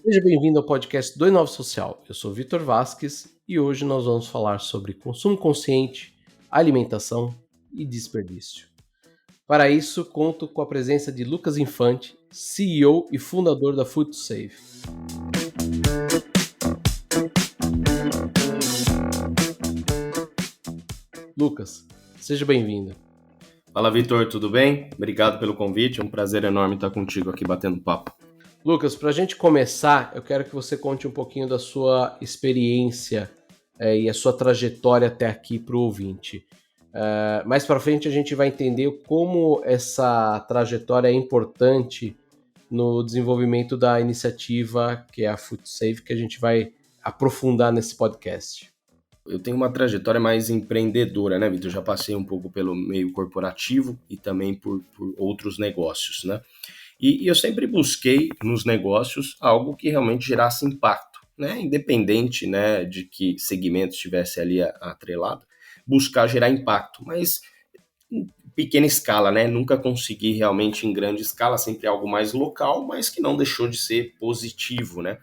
Seja bem-vindo ao podcast do Inova Social. Eu sou Vitor Vasques e hoje nós vamos falar sobre consumo consciente, alimentação e desperdício. Para isso, conto com a presença de Lucas Infante, CEO e fundador da Food to Save. Lucas, seja bem-vindo. Fala, Vitor, tudo bem? Obrigado pelo convite, é um prazer enorme estar contigo aqui batendo papo. Lucas, para a gente começar, eu quero que você conte um pouquinho da sua experiência e a sua trajetória até aqui para o ouvinte. Mais para frente a gente vai entender como essa trajetória é importante no desenvolvimento da iniciativa que é a Food Save, que a gente vai aprofundar nesse podcast. Eu tenho uma trajetória mais empreendedora, né, Vitor? Já passei um pouco pelo meio corporativo e também por outros negócios, né? E eu sempre busquei nos negócios algo que realmente gerasse impacto, né? Independente, né, de que segmento estivesse ali atrelado, buscar gerar impacto, mas em pequena escala, né? Nunca consegui realmente em grande escala, sempre algo mais local, mas que não deixou de ser positivo, né?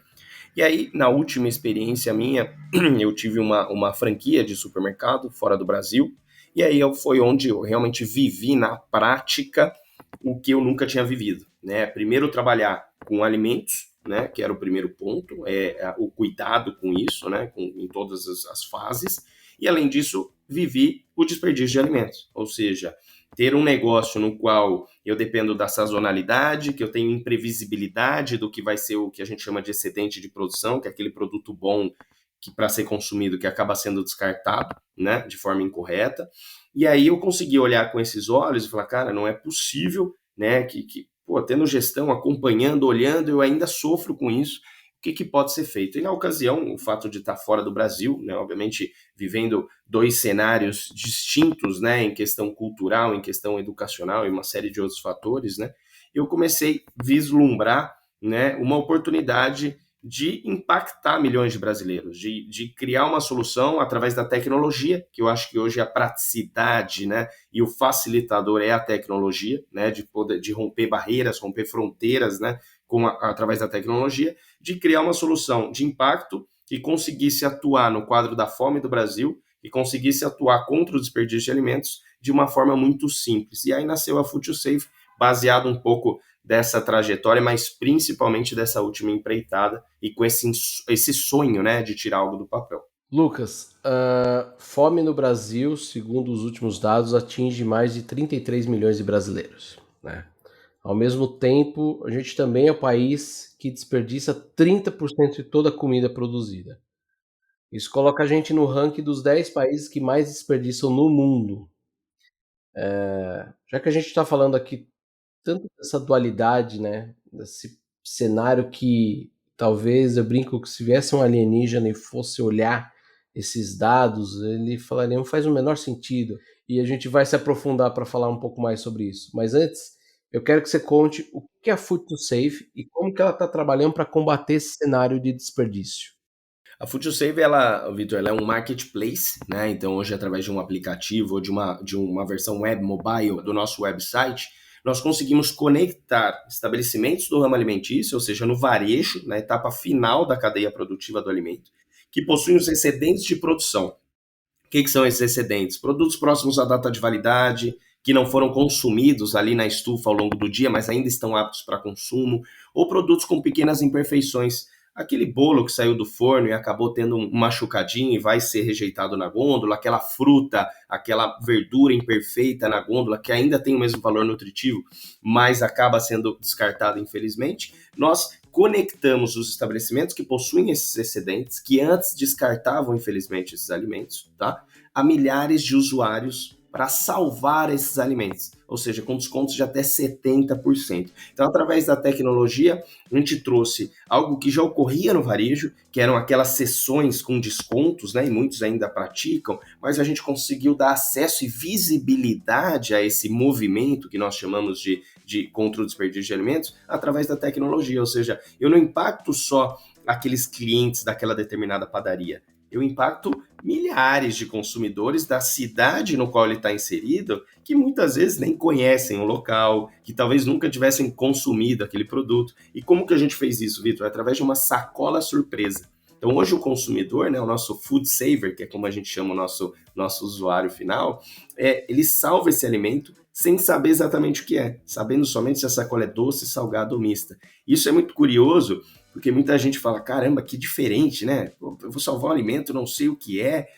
E aí, na última experiência minha, eu tive uma franquia de supermercado fora do Brasil, e aí foi onde eu realmente vivi na prática o que eu nunca tinha vivido, né? Primeiro trabalhar com alimentos, né? Que era o primeiro ponto, o cuidado com isso, né? Em todas as fases, e além disso, vivi o desperdício de alimentos, ou seja, ter um negócio no qual eu dependo da sazonalidade, que eu tenho imprevisibilidade do que vai ser o que a gente chama de excedente de produção, que é aquele produto bom que para ser consumido que acaba sendo descartado, né, de forma incorreta. E aí eu consegui olhar com esses olhos e falar, cara, não é possível, né, pô, tendo gestão, acompanhando, olhando, eu ainda sofro com isso. O que pode ser feito? E na ocasião, o fato de estar fora do Brasil, né, obviamente vivendo dois cenários distintos, né, em questão cultural, em questão educacional e uma série de outros fatores, né, eu comecei a vislumbrar, né, uma oportunidade de impactar milhões de brasileiros, de criar uma solução através da tecnologia, que eu acho que hoje a praticidade, né, e o facilitador é a tecnologia, né, de romper barreiras, romper fronteiras, né, através da tecnologia, de criar uma solução de impacto que conseguisse atuar no quadro da fome do Brasil e conseguisse atuar contra o desperdício de alimentos de uma forma muito simples. E aí nasceu a Food to Save, baseado um pouco dessa trajetória, mas principalmente dessa última empreitada e com esse sonho, né, de tirar algo do papel. Lucas, fome no Brasil, segundo os últimos dados, atinge mais de 33 milhões de brasileiros, né? Ao mesmo tempo, a gente também é o país que desperdiça 30% de toda a comida produzida. Isso coloca a gente no ranking dos 10 países que mais desperdiçam no mundo. Já que a gente está falando aqui tanto dessa dualidade, né, desse cenário que talvez eu brinco que se viesse um alienígena e fosse olhar esses dados, ele falaria, não faz o menor sentido. E a gente vai se aprofundar para falar um pouco mais sobre isso. Mas antes, eu quero que você conte o que é a Food to Save e como que ela está trabalhando para combater esse cenário de desperdício. A Food to Save, ela, Vitor, ela é um marketplace, né? Então hoje através de um aplicativo ou de uma versão web mobile do nosso website, nós conseguimos conectar estabelecimentos do ramo alimentício, ou seja, no varejo, na etapa final da cadeia produtiva do alimento, que possuem os excedentes de produção. O que são esses excedentes? Produtos próximos à data de validade, que não foram consumidos ali na estufa ao longo do dia, mas ainda estão aptos para consumo, ou produtos com pequenas imperfeições. Aquele bolo que saiu do forno e acabou tendo um machucadinho e vai ser rejeitado na gôndola, aquela fruta, aquela verdura imperfeita na gôndola, que ainda tem o mesmo valor nutritivo, mas acaba sendo descartada, infelizmente. Nós conectamos os estabelecimentos que possuem esses excedentes, que antes descartavam, infelizmente, esses alimentos, tá? A milhares de usuários para salvar esses alimentos, ou seja, com descontos de até 70%. Então, através da tecnologia, a gente trouxe algo que já ocorria no varejo, que eram aquelas sessões com descontos, né, e muitos ainda praticam, mas a gente conseguiu dar acesso e visibilidade a esse movimento que nós chamamos de contra o desperdício de alimentos através da tecnologia, ou seja, eu não impacto só aqueles clientes daquela determinada padaria, eu impacto milhares de consumidores da cidade no qual ele está inserido, que muitas vezes nem conhecem o local, que talvez nunca tivessem consumido aquele produto. E como que a gente fez isso, Vitor? Através de uma sacola surpresa. Então hoje o consumidor, né, o nosso food saver, que é como a gente chama o nosso usuário final, ele salva esse alimento sem saber exatamente o que é, sabendo somente se a sacola é doce, salgada ou mista. Isso é muito curioso, porque muita gente fala, caramba, que diferente, né? Eu vou salvar um alimento, não sei o que é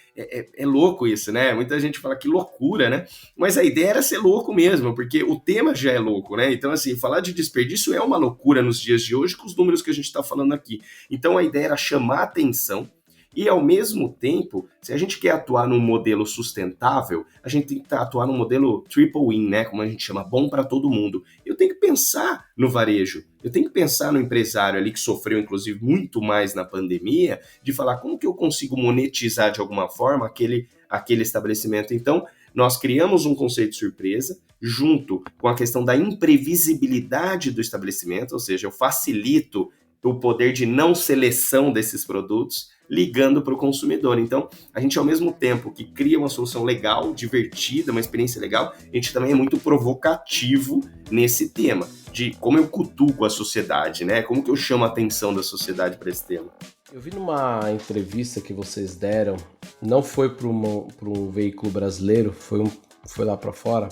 louco isso, né? Muita gente fala que loucura, né? Mas a ideia era ser louco mesmo, porque o tema já é louco, né? Então, assim, falar de desperdício é uma loucura nos dias de hoje com os números que a gente está falando aqui. Então, a ideia era chamar atenção e, ao mesmo tempo, se a gente quer atuar num modelo sustentável, a gente tem que atuar num modelo triple win, né? Como a gente chama, bom para todo mundo. Eu tenho que pensar no varejo, eu tenho que pensar no empresário ali que sofreu, inclusive, muito mais na pandemia, de falar como que eu consigo monetizar de alguma forma aquele estabelecimento. Então, nós criamos um conceito de surpresa, junto com a questão da imprevisibilidade do estabelecimento, ou seja, eu facilito o poder de não seleção desses produtos, ligando para o consumidor. Então, a gente, ao mesmo tempo que cria uma solução legal, divertida, uma experiência legal, a gente também é muito provocativo nesse tema, de como eu cutuco a sociedade, né? Como que eu chamo a atenção da sociedade para esse tema. Eu vi numa entrevista que vocês deram, não foi para um veículo brasileiro, foi lá para fora,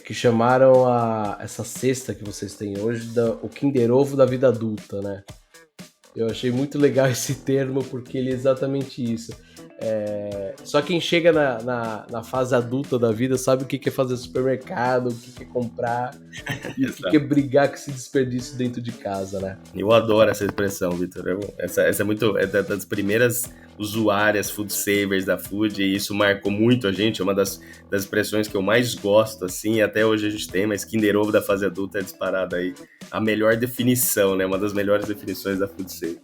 que chamaram essa cesta que vocês têm hoje o Kinder Ovo da vida adulta, né? Eu achei muito legal esse termo porque ele é exatamente isso. Só quem chega na fase adulta da vida sabe o que é fazer supermercado, o que é comprar e o que é brigar com esse desperdício dentro de casa, né? Eu adoro essa expressão, Vitor. Essa é das primeiras usuárias food savers da Food e isso marcou muito a gente. É uma das expressões que eu mais gosto, assim, até hoje a gente tem, mas Kinder Ovo da fase adulta é disparada aí. A melhor definição, né? Uma das melhores definições da Food Saver.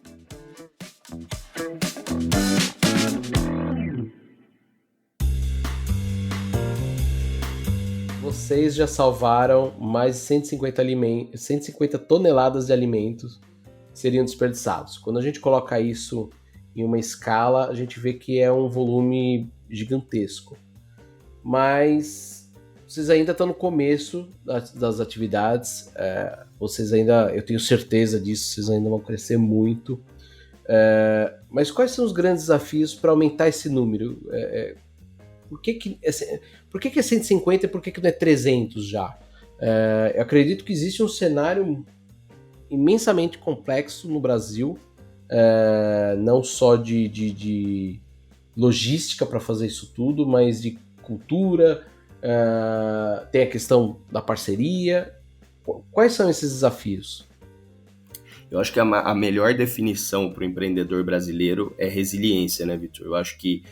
Vocês já salvaram mais de 150 toneladas de alimentos que seriam desperdiçados. Quando a gente coloca isso em uma escala, a gente vê que é um volume gigantesco. Mas vocês ainda estão no começo das atividades, eu tenho certeza disso, vocês ainda vão crescer muito. Mas quais são os grandes desafios para aumentar esse número? Por que é 150 e por que não é 300 já? Eu acredito que existe um cenário imensamente complexo no Brasil, não só de logística para fazer isso tudo, mas de cultura, tem a questão da parceria. Quais são esses desafios? Eu acho que a melhor definição para o empreendedor brasileiro é resiliência, né, Vitor? Eu acho que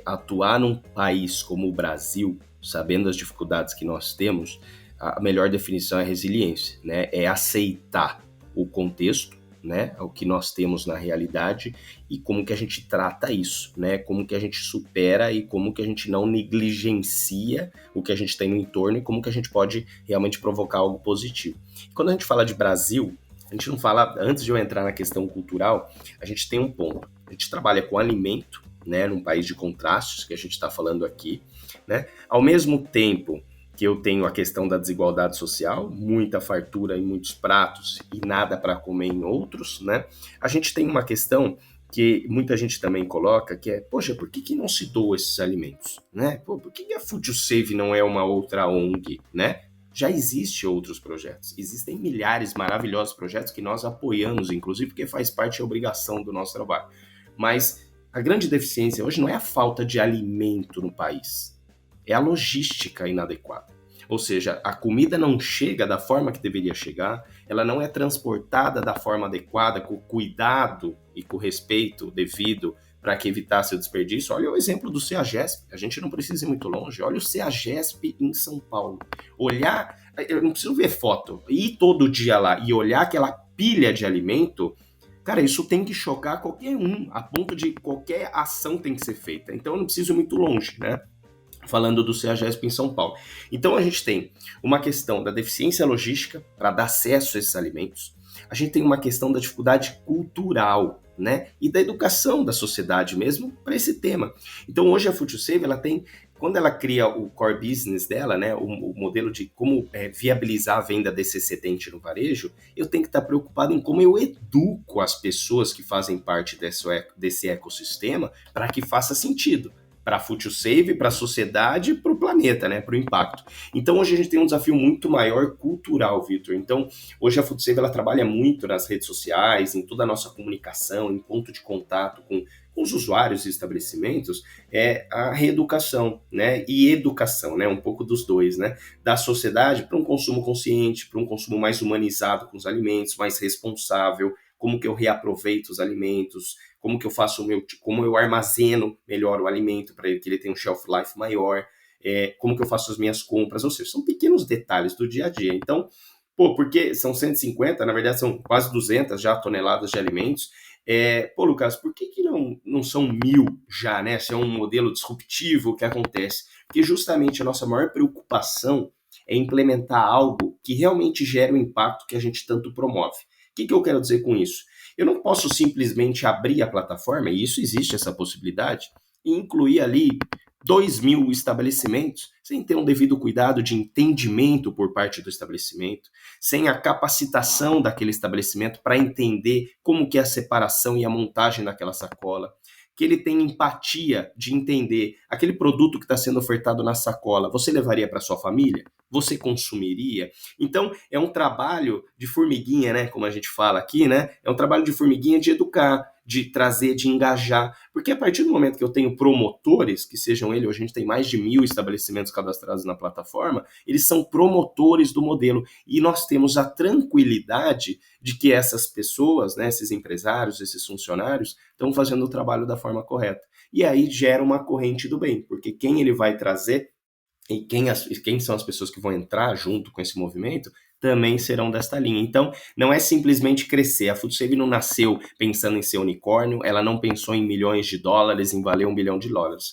atuar num país como o Brasil, sabendo as dificuldades que nós temos, a melhor definição é resiliência, né? É aceitar o contexto, né? O que nós temos na realidade e como que a gente trata isso, né? Como que a gente supera e como que a gente não negligencia o que a gente tem no entorno e como que a gente pode realmente provocar algo positivo. Quando a gente fala de Brasil, a gente não fala, antes de eu entrar na questão cultural, a gente tem um ponto. A gente trabalha com alimento, né, num país de contrastes, que a gente está falando aqui, né? Ao mesmo tempo que eu tenho a questão da desigualdade social, muita fartura em muitos pratos e nada para comer em outros, né? A gente tem uma questão que muita gente também coloca, que é, poxa, por que não se doa esses alimentos, né? Por que a Food Save não é uma outra ONG, né? Já existem outros projetos, existem milhares de maravilhosos projetos que nós apoiamos, inclusive, porque faz parte da obrigação do nosso trabalho. Mas a grande deficiência hoje não é a falta de alimento no país, é a logística inadequada. Ou seja, a comida não chega da forma que deveria chegar, ela não é transportada da forma adequada, com cuidado e com respeito devido para que evitasse o desperdício. Olha o exemplo do CEAGESP, a gente não precisa ir muito longe, olha o CEAGESP em São Paulo. Olhar, eu não preciso ver foto, ir todo dia lá e olhar aquela pilha de alimento. Cara, isso tem que chocar qualquer um, a ponto de qualquer ação tem que ser feita. Então eu não preciso ir muito longe, né? Falando do CEAGESP em São Paulo. Então a gente tem uma questão da deficiência logística para dar acesso a esses alimentos. a gente tem uma questão da dificuldade cultural, né? E da educação da sociedade mesmo para esse tema. Então hoje a FutureSave, ela tem, quando ela cria o core business dela, né, o modelo de como viabilizar a venda desse excedente no varejo, eu tenho que estar preocupado em como eu educo as pessoas que fazem parte desse ecossistema para que faça sentido para a FutureSave, para a sociedade e para o planeta, né, para o impacto. Então hoje a gente tem um desafio muito maior cultural, Vitor. Então hoje a FutureSave, ela trabalha muito nas redes sociais, em toda a nossa comunicação, em ponto de contato com os usuários e estabelecimentos, é a reeducação, né, e educação, né, um pouco dos dois, né, da sociedade para um consumo consciente, para um consumo mais humanizado com os alimentos, mais responsável, como que eu reaproveito os alimentos, como que eu faço como eu armazeno melhor o alimento para que ele tenha um shelf life maior, como que eu faço as minhas compras, ou seja, são pequenos detalhes do dia a dia. Então, pô, porque são 150, na verdade são quase 200 já toneladas de alimentos. Pô, Lucas, por que não são 1.000 já, né? Se é um modelo disruptivo, o que acontece? Porque justamente a nossa maior preocupação é implementar algo que realmente gere o impacto que a gente tanto promove. O que eu quero dizer com isso? Eu não posso simplesmente abrir a plataforma, e isso existe essa possibilidade, e incluir ali 2.000 estabelecimentos, sem ter um devido cuidado de entendimento por parte do estabelecimento, sem a capacitação daquele estabelecimento para entender como que é a separação e a montagem daquela sacola, que ele tenha empatia de entender aquele produto que está sendo ofertado na sacola, você levaria para sua família? Você consumiria? Então, é um trabalho de formiguinha, né? Como a gente fala aqui, né? É um trabalho de formiguinha de educar, de trazer, de engajar. Porque a partir do momento que eu tenho promotores, que sejam eles, hoje a gente tem mais de 1.000 estabelecimentos cadastrados na plataforma, eles são promotores do modelo. E nós temos a tranquilidade de que essas pessoas, né, esses empresários, esses funcionários, estão fazendo o trabalho da forma correta. E aí gera uma corrente do bem, porque quem ele vai trazer e quem são as pessoas que vão entrar junto com esse movimento também serão desta linha. Então, não é simplesmente crescer. A FoodSave não nasceu pensando em ser unicórnio, ela não pensou em milhões de dólares, em valer $1 bilhão.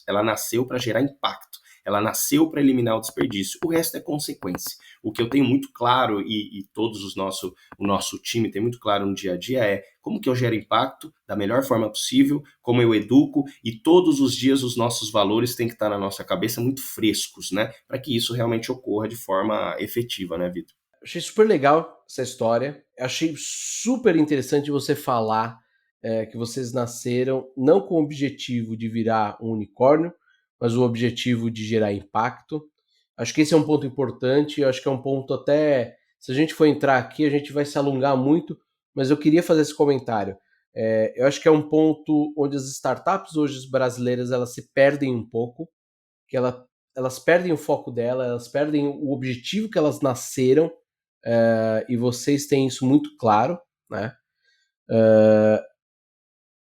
Ela nasceu para gerar impacto. Ela nasceu para eliminar o desperdício. O resto é consequência. O que eu tenho muito claro, e todos o nosso time tem muito claro no dia a dia, é como que eu gero impacto da melhor forma possível, como eu educo, e todos os dias os nossos valores têm que estar na nossa cabeça muito frescos, né? Para que isso realmente ocorra de forma efetiva, né, Vitor? Achei super legal essa história. Achei super interessante você falar que vocês nasceram não com o objetivo de virar um unicórnio, mas o objetivo de gerar impacto. Acho que esse é um ponto importante. Acho que é um ponto até. Se a gente for entrar aqui, a gente vai se alongar muito, mas eu queria fazer esse comentário. Eu acho que é um ponto onde as startups hoje brasileiras elas se perdem um pouco, que elas perdem o foco dela, elas perdem o objetivo que elas nasceram, e vocês têm isso muito claro, né?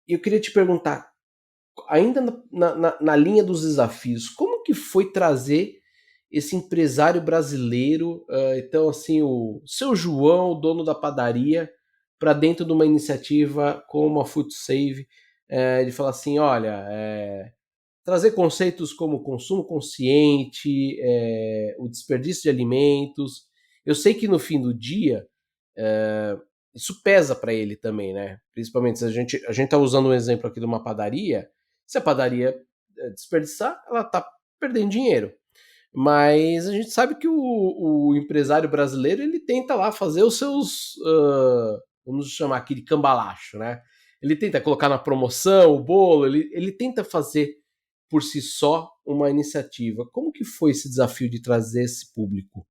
E eu queria te perguntar, ainda na linha dos desafios, como que foi trazer esse empresário brasileiro, então assim, o seu João, o dono da padaria, para dentro de uma iniciativa como a FoodSave, de falar assim, olha, trazer conceitos como consumo consciente, o desperdício de alimentos. Eu sei que no fim do dia, isso pesa para ele também, né? Principalmente se a gente está usando um exemplo aqui de uma padaria, se a padaria desperdiçar, ela está perdendo dinheiro. Mas a gente sabe que o empresário brasileiro ele tenta lá fazer os seus, vamos chamar aqui de cambalacho, né? Ele tenta colocar na promoção o bolo, ele tenta fazer por si só uma iniciativa. Como que foi esse desafio de trazer esse público?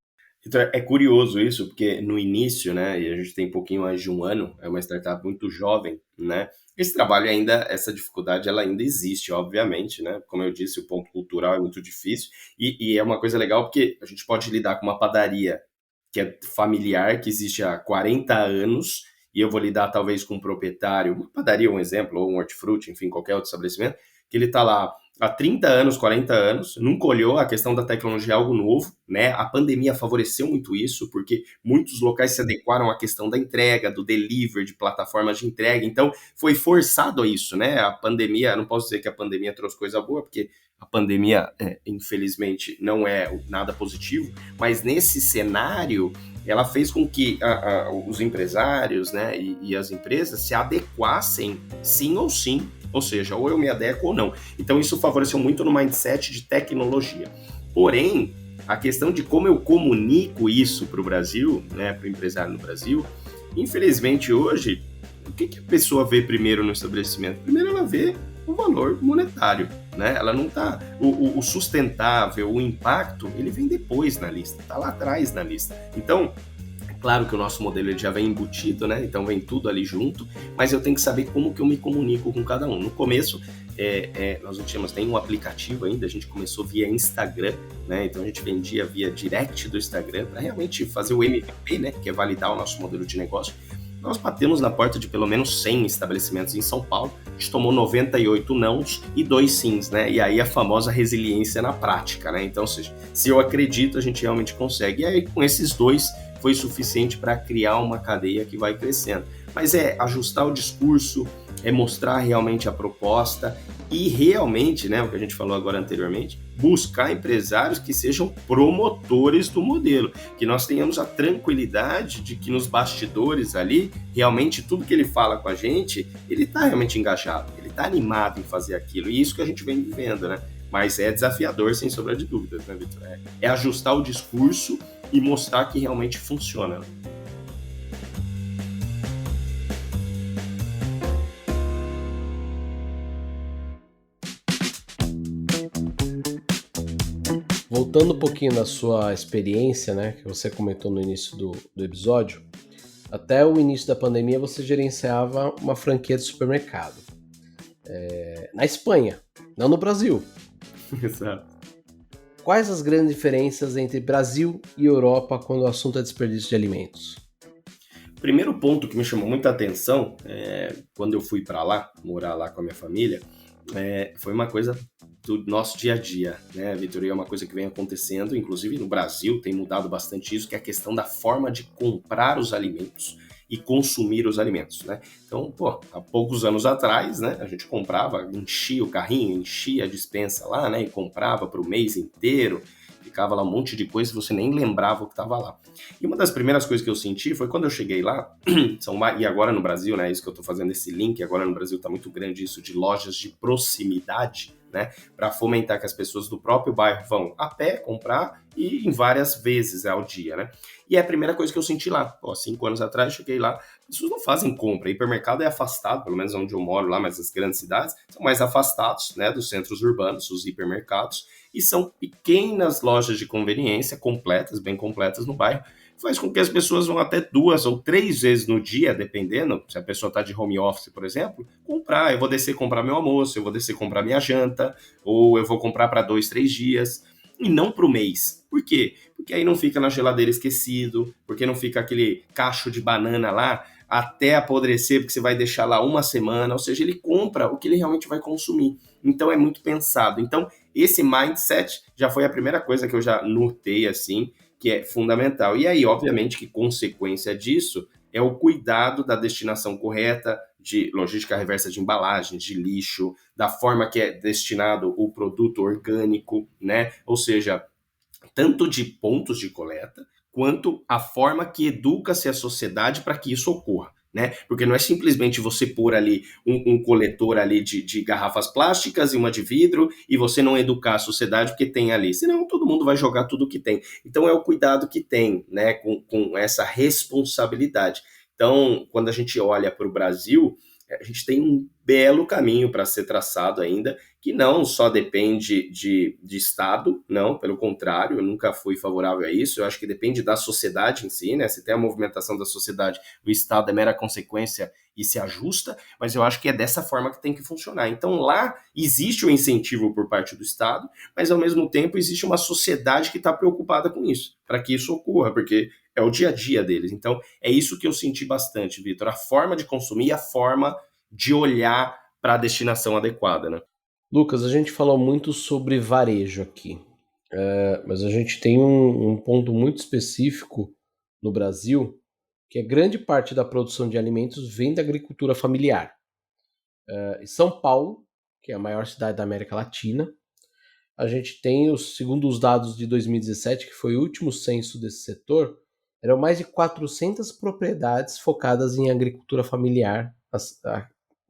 Então, é curioso isso, porque no início, né, e a gente tem um pouquinho mais de um ano, é uma startup muito jovem, né, esse trabalho ainda, essa dificuldade, ela ainda existe, obviamente, né, como eu disse, o ponto cultural é muito difícil, e é uma coisa legal porque a gente pode lidar com uma padaria que é familiar, que existe há 40 anos, e eu vou lidar talvez com um proprietário, uma padaria, um exemplo, ou um hortifruti, enfim, qualquer outro estabelecimento, que ele está lá há 30 anos, 40 anos, nunca olhou a questão da tecnologia é algo novo, né? A pandemia favoreceu muito isso, porque muitos locais se adequaram à questão da entrega, do delivery, de plataformas de entrega, então foi forçado a isso, né? A pandemia, não posso dizer que a pandemia trouxe coisa boa, porque a pandemia, infelizmente, não é nada positivo, mas nesse cenário, ela fez com que os empresários, né, e as empresas se adequassem sim ou sim, ou seja, ou eu me adequo ou não. Então isso favoreceu muito no mindset de tecnologia. Porém, a questão de como eu comunico isso para o Brasil, né, para o empresário no Brasil, infelizmente hoje, o que a pessoa vê primeiro no estabelecimento? Primeiro ela vê o valor monetário, né? Ela não tá, o sustentável, o impacto, ele vem depois na lista, tá lá atrás na lista. Então, claro que o nosso modelo ele já vem embutido, né? Então vem tudo ali junto, mas eu tenho que saber como que eu me comunico com cada um. No começo, nós não tínhamos nenhum aplicativo ainda, a gente começou via Instagram, né? Então a gente vendia via direct do Instagram para realmente fazer o MVP, né? Que é validar o nosso modelo de negócio. Nós batemos na porta de pelo menos 100 estabelecimentos em São Paulo, a gente tomou 98 nãos e 2 sims, né? E aí a famosa resiliência na prática, né? Então, se eu acredito, a gente realmente consegue. E aí, com esses dois, foi suficiente para criar uma cadeia que vai crescendo. Mas é ajustar o discurso, é mostrar realmente a proposta e realmente, né, o que a gente falou agora anteriormente, buscar empresários que sejam promotores do modelo, que nós tenhamos a tranquilidade de que nos bastidores ali, realmente tudo que ele fala com a gente, ele está realmente engajado, ele está animado em fazer aquilo, e isso que a gente vem vivendo, né? Mas é desafiador, sem sombra de dúvidas, né, Vitor? É ajustar o discurso e mostrar que realmente funciona. Voltando um pouquinho na sua experiência, né, que você comentou no início do episódio, até o início da pandemia você gerenciava uma franquia de supermercado. Na Espanha, não no Brasil. Exato. Quais as grandes diferenças entre Brasil e Europa quando o assunto é desperdício de alimentos? Primeiro ponto que me chamou muita atenção, quando eu fui para lá, morar lá com a minha família, foi uma coisa do nosso dia a dia, né, Vitor? É uma coisa que vem acontecendo, inclusive no Brasil tem mudado bastante isso, que é a questão da forma de comprar os alimentos e consumir os alimentos, né? Então, há poucos anos atrás, né, a gente comprava, enchia o carrinho, enchia a despensa lá, né, e comprava para o mês inteiro, ficava lá um monte de coisa e você nem lembrava o que estava lá. E uma das primeiras coisas que eu senti foi quando eu cheguei lá, e agora no Brasil, né, isso que eu estou fazendo esse link, agora no Brasil está muito grande isso de lojas de proximidade, né, para fomentar que as pessoas do próprio bairro vão a pé comprar e em várias vezes ao dia, né? E é a primeira coisa que eu senti lá. 5 anos atrás, cheguei lá, as pessoas não fazem compra. Hipermercado é afastado, pelo menos onde eu moro lá, mas as grandes cidades são mais afastados, né, dos centros urbanos, os hipermercados, e são pequenas lojas de conveniência, completas, bem completas no bairro, faz com que as pessoas vão até 2 ou 3 vezes no dia, dependendo, se a pessoa está de home office, por exemplo, comprar. Eu vou descer comprar meu almoço, eu vou descer comprar minha janta, ou eu vou comprar para 2, 3 dias, e não para o mês. Por quê? Porque aí não fica na geladeira esquecido, porque não fica aquele cacho de banana lá até apodrecer, porque você vai deixar lá uma semana, ou seja, ele compra o que ele realmente vai consumir. Então é muito pensado. Então esse mindset já foi a primeira coisa que eu já notei assim, que é fundamental. E aí, obviamente, que consequência disso é o cuidado da destinação correta, de logística reversa de embalagens, de lixo, da forma que é destinado o produto orgânico, né? Ou seja, tanto de pontos de coleta, quanto a forma que educa-se a sociedade para que isso ocorra. Né? Porque não é simplesmente você pôr ali um coletor ali de garrafas plásticas e uma de vidro e você não educar a sociedade porque tem ali, senão todo mundo vai jogar tudo que tem. Então é o cuidado que tem, né, com essa responsabilidade. Então, quando a gente olha para o Brasil, a gente tem um belo caminho para ser traçado ainda, que não só depende de Estado, não, pelo contrário, eu nunca fui favorável a isso, eu acho que depende da sociedade em si, né? Se tem a movimentação da sociedade, o Estado é mera consequência e se ajusta, mas eu acho que é dessa forma que tem que funcionar. Então lá existe o incentivo por parte do Estado, mas ao mesmo tempo existe uma sociedade que está preocupada com isso, para que isso ocorra, porque é o dia a dia deles. Então é isso que eu senti bastante, Vitor, a forma de consumir, a forma de olhar para a destinação adequada, né? Lucas, a gente falou muito sobre varejo aqui, mas a gente tem um ponto muito específico no Brasil, que é grande parte da produção de alimentos vem da agricultura familiar. Em São Paulo, que é a maior cidade da América Latina, a gente tem, segundo os dados de 2017, que foi o último censo desse setor, Eram mais de 400 propriedades focadas em agricultura familiar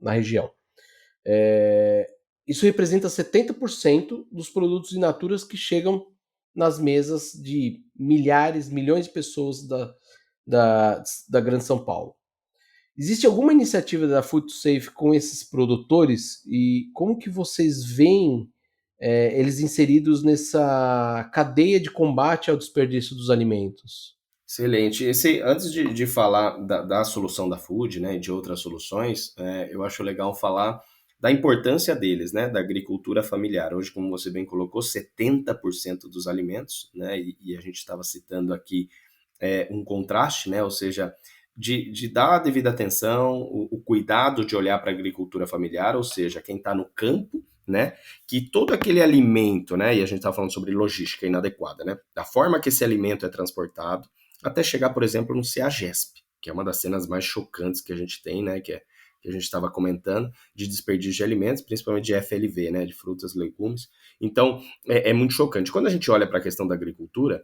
na região. Isso representa 70% dos produtos in natura que chegam nas mesas de milhares, milhões de pessoas da Grande São Paulo. Existe alguma iniciativa da Food Safe com esses produtores e como que vocês veem eles inseridos nessa cadeia de combate ao desperdício dos alimentos? Excelente. Antes de falar da solução da Food, né, e de outras soluções, eu acho legal falar da importância deles, né, da agricultura familiar. Hoje, como você bem colocou, 70% dos alimentos, né, e a gente estava citando aqui um contraste, né, ou seja, de dar a devida atenção, o cuidado de olhar para a agricultura familiar, ou seja, quem está no campo, né, que todo aquele alimento, né, e a gente está falando sobre logística inadequada, né, da forma que esse alimento é transportado, até chegar, por exemplo, no CEAGESP, que é uma das cenas mais chocantes que a gente tem, né, que a gente estava comentando, de desperdício de alimentos, principalmente de FLV, né, de frutas e legumes. Então, é muito chocante. Quando a gente olha para a questão da agricultura,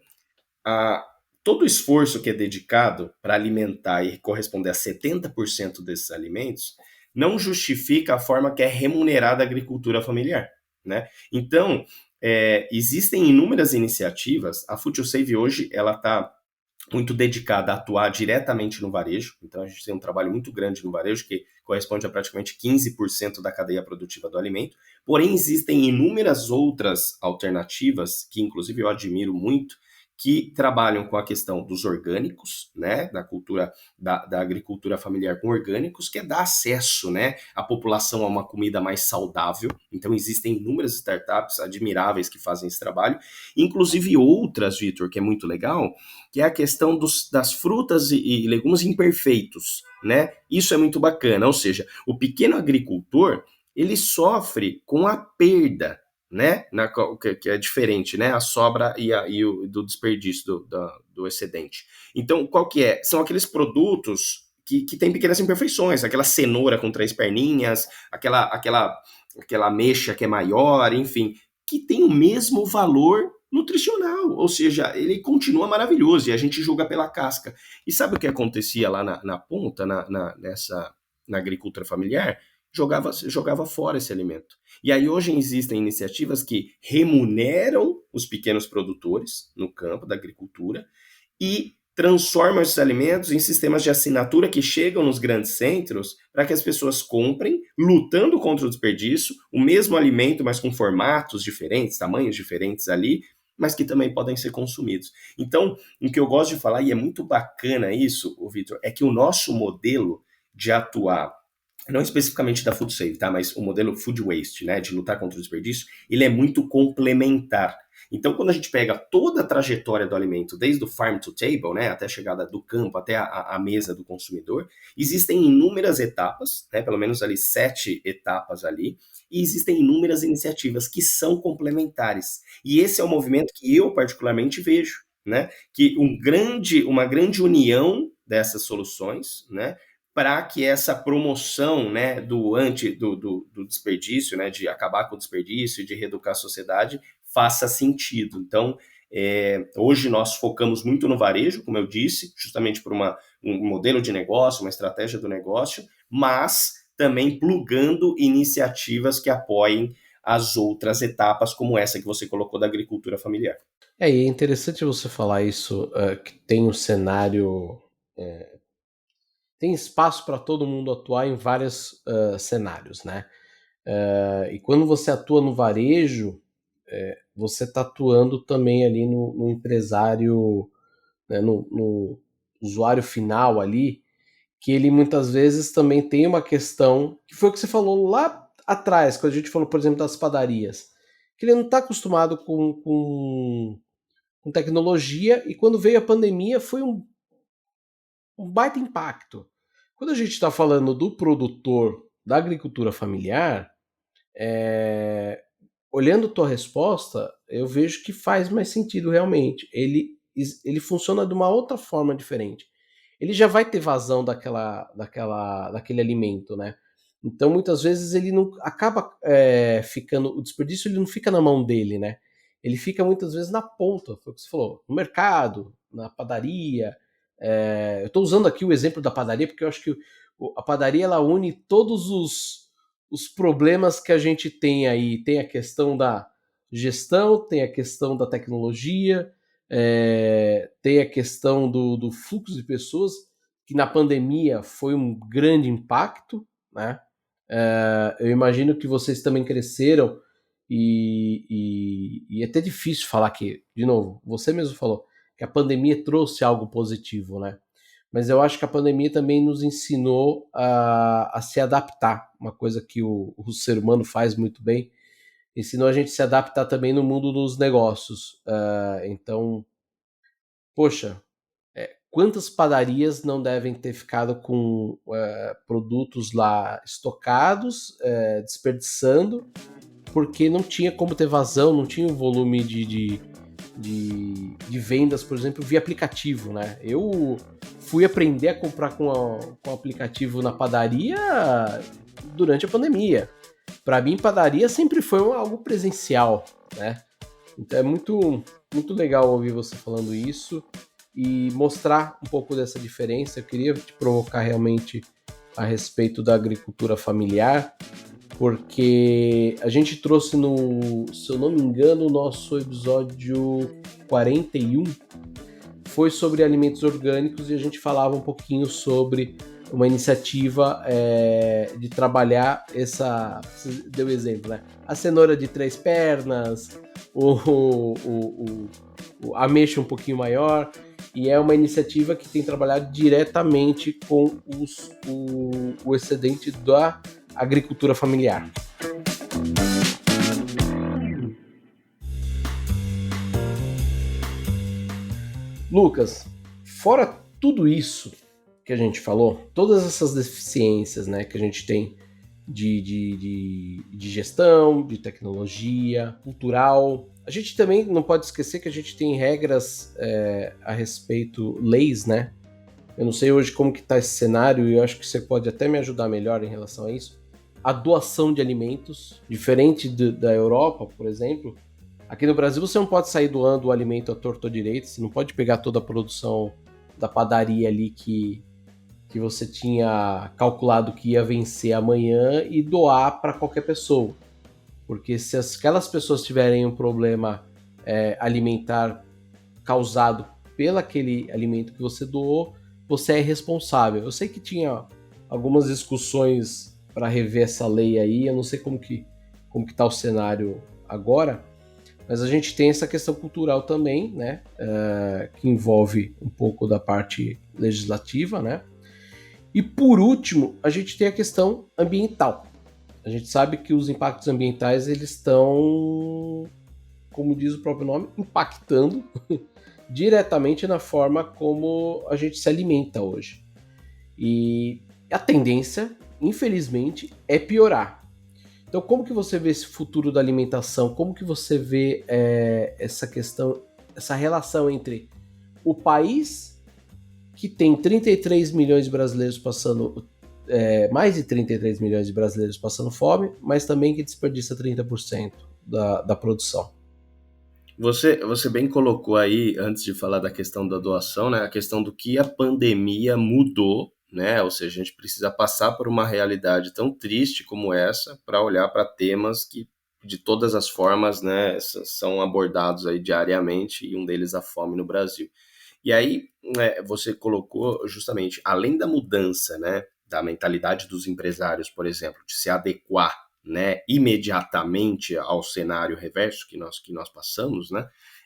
a, todo o esforço que é dedicado para alimentar e corresponder a 70% desses alimentos não justifica a forma que é remunerada a agricultura familiar, né? Então, existem inúmeras iniciativas. A Food to Save hoje, ela está muito dedicada a atuar diretamente no varejo. Então, a gente tem um trabalho muito grande no varejo, que corresponde a praticamente 15% da cadeia produtiva do alimento. Porém, existem inúmeras outras alternativas, que inclusive eu admiro muito, que trabalham com a questão dos orgânicos, né, da cultura da agricultura familiar com orgânicos, que é dar acesso, né, à população a uma comida mais saudável. Então existem inúmeras startups admiráveis que fazem esse trabalho, inclusive outras, Vitor, que é muito legal, que é a questão das frutas e legumes imperfeitos, né? Isso é muito bacana, ou seja, o pequeno agricultor, ele sofre com a perda, né? Que é diferente, né? A sobra e o do desperdício do excedente. Então, qual que é? São aqueles produtos que têm pequenas imperfeições, aquela cenoura com 3 perninhas, aquela ameixa que é maior, enfim, que tem o mesmo valor nutricional, ou seja, ele continua maravilhoso e a gente julga pela casca. E sabe o que acontecia lá na ponta, na agricultura familiar? Jogava fora esse alimento. E aí hoje existem iniciativas que remuneram os pequenos produtores no campo da agricultura e transformam esses alimentos em sistemas de assinatura que chegam nos grandes centros para que as pessoas comprem, lutando contra o desperdício, o mesmo alimento, mas com formatos diferentes, tamanhos diferentes ali, mas que também podem ser consumidos. Então, o que eu gosto de falar, e é muito bacana isso, Vitor, é que o nosso modelo de atuar não especificamente da Food Save, tá? Mas o modelo Food Waste, né, de lutar contra o desperdício, ele é muito complementar. Então, quando a gente pega toda a trajetória do alimento, desde o farm to table, né, até a chegada do campo, até a mesa do consumidor, existem inúmeras etapas, né, pelo menos ali 7 etapas ali, e existem inúmeras iniciativas que são complementares. E esse é o movimento que eu particularmente vejo, né, que uma grande união dessas soluções, né, para que essa promoção, né, do desperdício, né, de acabar com o desperdício e de reeducar a sociedade, faça sentido. Então, hoje nós focamos muito no varejo, como eu disse, justamente por um modelo de negócio, uma estratégia do negócio, mas também plugando iniciativas que apoiem as outras etapas, como essa que você colocou da agricultura familiar. E é interessante você falar isso, que tem um cenário, tem espaço para todo mundo atuar em vários cenários, né? E quando você atua no varejo, você está atuando também ali no empresário, né, no usuário final ali, que ele muitas vezes também tem uma questão, que foi o que você falou lá atrás, quando a gente falou, por exemplo, das padarias, que ele não está acostumado com tecnologia, e quando veio a pandemia foi um baita impacto. Quando a gente está falando do produtor da agricultura familiar, olhando tua resposta, eu vejo que faz mais sentido realmente. Ele funciona de uma outra forma diferente. Ele já vai ter vazão daquele alimento, né? Então, muitas vezes, ele não acaba ficando. O desperdício ele não fica na mão dele, né? Ele fica muitas vezes na ponta, foi o que você falou, no mercado, na padaria. Eu estou usando aqui o exemplo da padaria, porque eu acho que a padaria ela une todos os problemas que a gente tem aí. Tem a questão da gestão, tem a questão da tecnologia, tem a questão do fluxo de pessoas, que na pandemia foi um grande impacto, né? Eu imagino que vocês também cresceram e é até difícil falar que, de novo, você mesmo falou que a pandemia trouxe algo positivo, né? Mas eu acho que a pandemia também nos ensinou a se adaptar, uma coisa que o ser humano faz muito bem, ensinou a gente a se adaptar também no mundo dos negócios. Então, poxa, quantas padarias não devem ter ficado com produtos lá estocados, desperdiçando, porque não tinha como ter vazão, não tinha um volume de vendas, por exemplo, via aplicativo, né? Eu fui aprender a comprar com aplicativo na padaria durante a pandemia. Para mim, padaria sempre foi algo presencial, né? Então é muito legal ouvir você falando isso e mostrar um pouco dessa diferença. Eu queria te provocar realmente a respeito da agricultura familiar, porque a gente trouxe no, se eu não me engano, o nosso episódio 41 foi sobre alimentos orgânicos e a gente falava um pouquinho sobre uma iniciativa de trabalhar essa, você deu exemplo, né? A cenoura de 3 pernas, a ameixa um pouquinho maior, e é uma iniciativa que tem trabalhado diretamente com o excedente da agricultura familiar. Lucas, fora tudo isso que a gente falou, todas essas deficiências, né, que a gente tem de gestão, de tecnologia, cultural, a gente também não pode esquecer que a gente tem regras a respeito, leis, né? Eu não sei hoje como que está esse cenário e eu acho que você pode até me ajudar melhor em relação a isso. A doação de alimentos, diferente da Europa, por exemplo, aqui no Brasil você não pode sair doando o alimento à torto ou direito, você não pode pegar toda a produção da padaria ali que você tinha calculado que ia vencer amanhã e doar para qualquer pessoa. Porque se aquelas pessoas tiverem um problema alimentar causado pelo aquele alimento que você doou, você é responsável. Eu sei que tinha algumas discussões para rever essa lei aí, eu não sei como que está o cenário agora, mas a gente tem essa questão cultural também, né, que envolve um pouco da parte legislativa, né? E por último, a gente tem a questão ambiental. A gente sabe que os impactos ambientais eles estão, como diz o próprio nome, impactando diretamente na forma como a gente se alimenta hoje. E a tendência, infelizmente, é piorar. Então, como que você vê esse futuro da alimentação? Como que você vê essa questão, essa relação entre o país que tem 33 milhões de brasileiros passando, mais de 33 milhões de brasileiros passando fome, mas também que desperdiça 30% da produção? Você bem colocou aí, antes de falar da questão da doação, né, a questão do que a pandemia mudou, né? Ou seja, a gente precisa passar por uma realidade tão triste como essa para olhar para temas que, de todas as formas, né, são abordados aí diariamente, e um deles a fome no Brasil. E aí, você colocou justamente, além da mudança, né, da mentalidade dos empresários, por exemplo, de se adequar, né, imediatamente ao cenário reverso que nós passamos, né,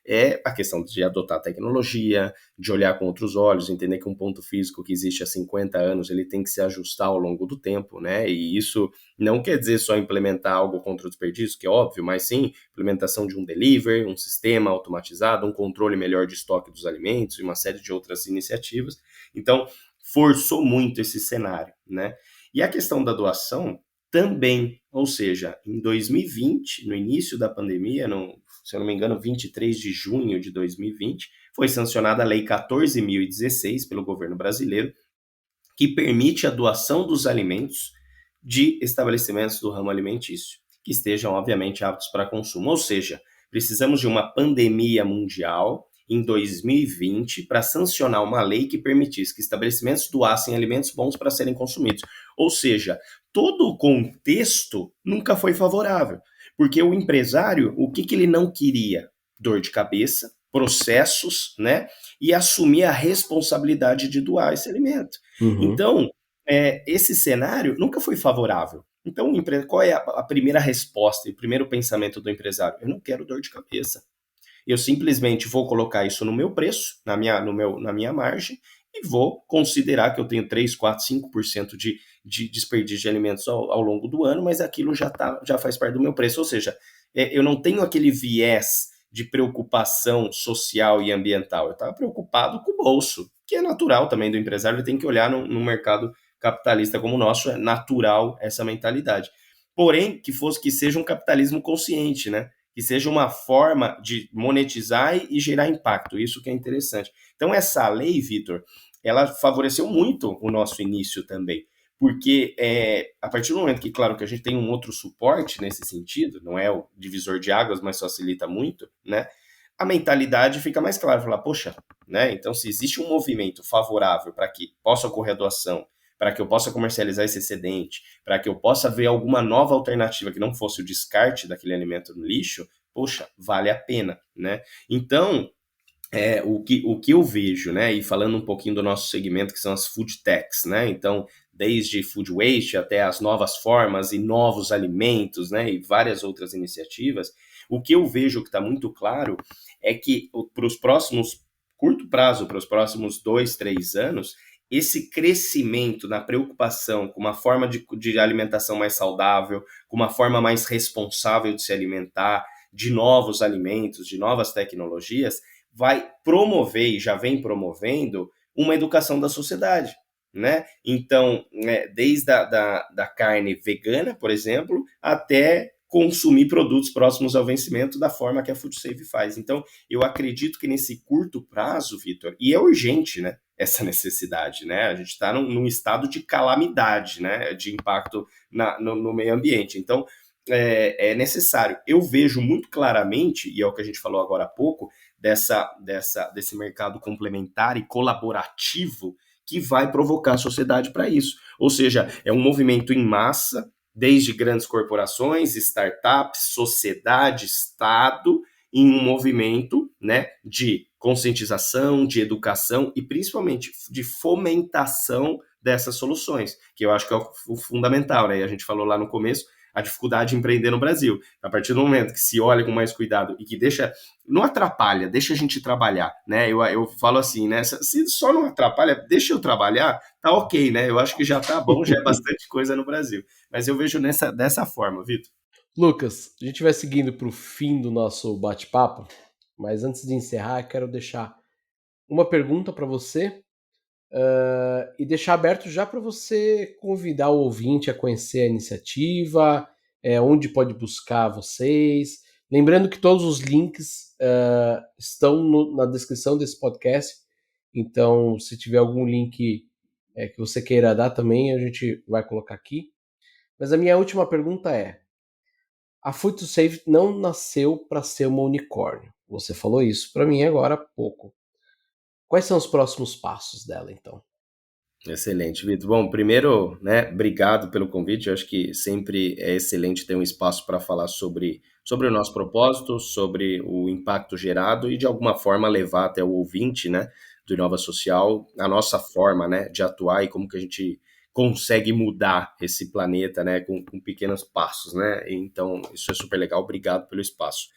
é a questão de adotar tecnologia, de olhar com outros olhos, entender que um ponto físico que existe há 50 anos, ele tem que se ajustar ao longo do tempo, né, e isso não quer dizer só implementar algo contra o desperdício, que é óbvio, mas sim implementação de um delivery, um sistema automatizado, um controle melhor de estoque dos alimentos e uma série de outras iniciativas. Então, forçou muito esse cenário, né? E a questão da doação também, ou seja, em 2020, no início da pandemia, se eu não me engano, 23 de junho de 2020, foi sancionada a Lei 14.016 pelo governo brasileiro, que permite a doação dos alimentos de estabelecimentos do ramo alimentício, que estejam, obviamente, aptos para consumo. Ou seja, precisamos de uma pandemia mundial em 2020 para sancionar uma lei que permitisse que estabelecimentos doassem alimentos bons para serem consumidos. Ou seja, todo o contexto nunca foi favorável, porque o empresário, o que ele não queria? Dor de cabeça, processos, né? E assumir a responsabilidade de doar esse alimento. Uhum. Então, esse cenário nunca foi favorável. Então, qual é a primeira resposta e o primeiro pensamento do empresário? Eu não quero dor de cabeça. Eu simplesmente vou colocar isso no meu preço, na minha margem, e vou considerar que eu tenho 3, 4, 5% de desperdício de alimentos ao longo do ano, mas aquilo já faz parte do meu preço. Ou seja, eu não tenho aquele viés de preocupação social e ambiental. Eu estava preocupado com o bolso, que é natural também do empresário, ele tem que olhar no mercado capitalista como o nosso, é natural essa mentalidade. Porém, que seja um capitalismo consciente, né? Que seja uma forma de monetizar e gerar impacto. Isso que é interessante. Então, essa lei, Vitor, ela favoreceu muito o nosso início também. Porque a partir do momento que, claro, que a gente tem um outro suporte nesse sentido, não é o divisor de águas, mas facilita muito, né? A mentalidade fica mais clara, falar, poxa, né? Então, se existe um movimento favorável para que possa ocorrer a doação, para que eu possa comercializar esse excedente, para que eu possa ver alguma nova alternativa que não fosse o descarte daquele alimento no lixo, poxa, vale a pena, né? Então, o que eu vejo, né? E falando um pouquinho do nosso segmento, que são as food techs, né? Então, desde food waste até as novas formas e novos alimentos, né? E várias outras iniciativas, o que eu vejo que está muito claro é que para os próximos, curto prazo, para os próximos 2, 3 anos, esse crescimento na preocupação com uma forma de alimentação mais saudável, com uma forma mais responsável de se alimentar, de novos alimentos, de novas tecnologias, vai promover e já vem promovendo uma educação da sociedade, né? Então, desde da carne vegana, por exemplo, até consumir produtos próximos ao vencimento da forma que a FoodSafe faz. Então, eu acredito que nesse curto prazo, Vitor, e é urgente, né? Essa necessidade, né? A gente está num estado de calamidade, né? De impacto no meio ambiente. Então, é necessário. Eu vejo muito claramente, e é o que a gente falou agora há pouco, desse mercado complementar e colaborativo que vai provocar a sociedade para isso. Ou seja, é um movimento em massa, desde grandes corporações, startups, sociedade, Estado, em um movimento, né, de conscientização, de educação e principalmente de fomentação dessas soluções, que eu acho que é o fundamental, né? E a gente falou lá no começo, a dificuldade de empreender no Brasil. A partir do momento que se olha com mais cuidado e que deixa, não atrapalha, deixa a gente trabalhar, né? Eu falo assim, né? Se só não atrapalha, deixa eu trabalhar, tá ok, né? Eu acho que já tá bom, já é bastante coisa no Brasil. Mas eu vejo dessa forma, Vitor. Lucas, a gente vai seguindo para o fim do nosso bate-papo, mas antes de encerrar, eu quero deixar uma pergunta para você e deixar aberto já para você convidar o ouvinte a conhecer a iniciativa, onde pode buscar vocês. Lembrando que todos os links estão na descrição desse podcast, então se tiver algum link que você queira dar também, a gente vai colocar aqui. Mas a minha última pergunta é: a Food to Save não nasceu para ser uma unicórnio. Você falou isso para mim agora há pouco. Quais são os próximos passos dela, então? Excelente, Vitor. Bom, primeiro, né, obrigado pelo convite. Eu acho que sempre é excelente ter um espaço para falar sobre o nosso propósito, sobre o impacto gerado e, de alguma forma, levar até o ouvinte, né, do Inova Social a nossa forma, né, de atuar e como que a gente consegue mudar esse planeta, né, com pequenos passos, né? Então, isso é super legal. Obrigado pelo espaço.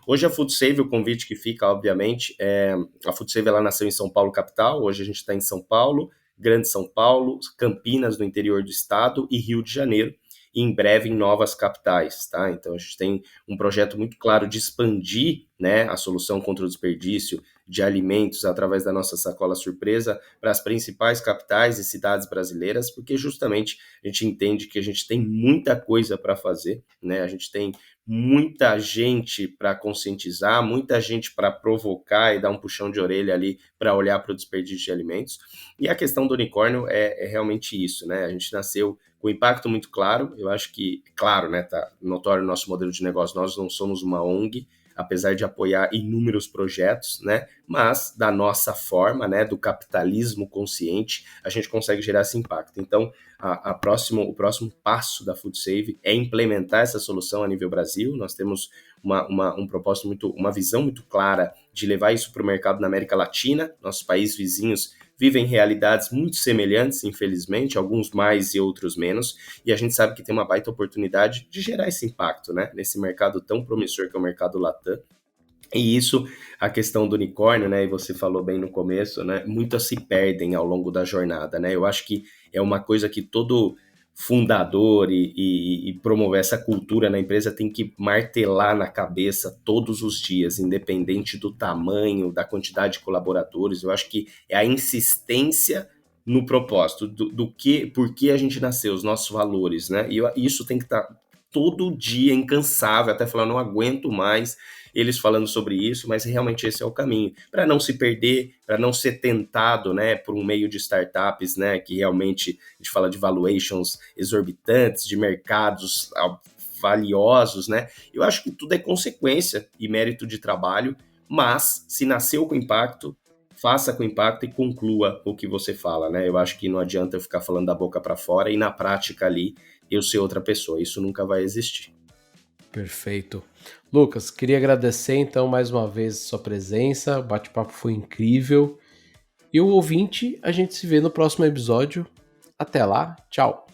Hoje a FoodSave, o convite que fica, obviamente, a FoodSave ela nasceu em São Paulo, capital. Hoje a gente está em São Paulo, Grande São Paulo, Campinas, no interior do estado, e Rio de Janeiro, e em breve em novas capitais, tá? Então a gente tem um projeto muito claro de expandir, né, a solução contra o desperdício de alimentos através da nossa sacola surpresa para as principais capitais e cidades brasileiras, porque justamente a gente entende que a gente tem muita coisa para fazer, né? A gente tem muita gente para conscientizar, muita gente para provocar e dar um puxão de orelha ali para olhar para o desperdício de alimentos. E a questão do unicórnio é realmente isso, né? A gente nasceu com impacto muito claro, eu acho que, claro, né, tá notório o nosso modelo de negócio, nós não somos uma ONG, apesar de apoiar inúmeros projetos, né? Mas da nossa forma, né, do capitalismo consciente, a gente consegue gerar esse impacto. Então, o próximo passo da FoodSave é implementar essa solução a nível Brasil. Nós temos um propósito uma visão muito clara de levar isso para o mercado na América Latina. Nossos países vizinhos vivem realidades muito semelhantes, infelizmente, alguns mais e outros menos, e a gente sabe que tem uma baita oportunidade de gerar esse impacto, né, nesse mercado tão promissor que é o mercado Latam. E isso, a questão do unicórnio, né, e você falou bem no começo, né, muitas se perdem ao longo da jornada, né, eu acho que é uma coisa que todo fundador e promover essa cultura na empresa tem que martelar na cabeça todos os dias, independente do tamanho, da quantidade de colaboradores. Eu acho que é a insistência no propósito, por que a gente nasceu, os nossos valores, né? E isso tem que estar todo dia incansável, até falar, não aguento mais eles falando sobre isso, mas realmente esse é o caminho, para não se perder, para não ser tentado, né, por um meio de startups, né, que realmente a gente fala de valuations exorbitantes, de mercados valiosos, né, eu acho que tudo é consequência e mérito de trabalho, mas se nasceu com impacto, faça com impacto e conclua o que você fala, né, eu acho que não adianta eu ficar falando da boca para fora e na prática ali eu ser outra pessoa, isso nunca vai existir. Perfeito. Lucas, queria agradecer então mais uma vez sua presença, o bate-papo foi incrível. E o ouvinte, a gente se vê no próximo episódio. Até lá, tchau!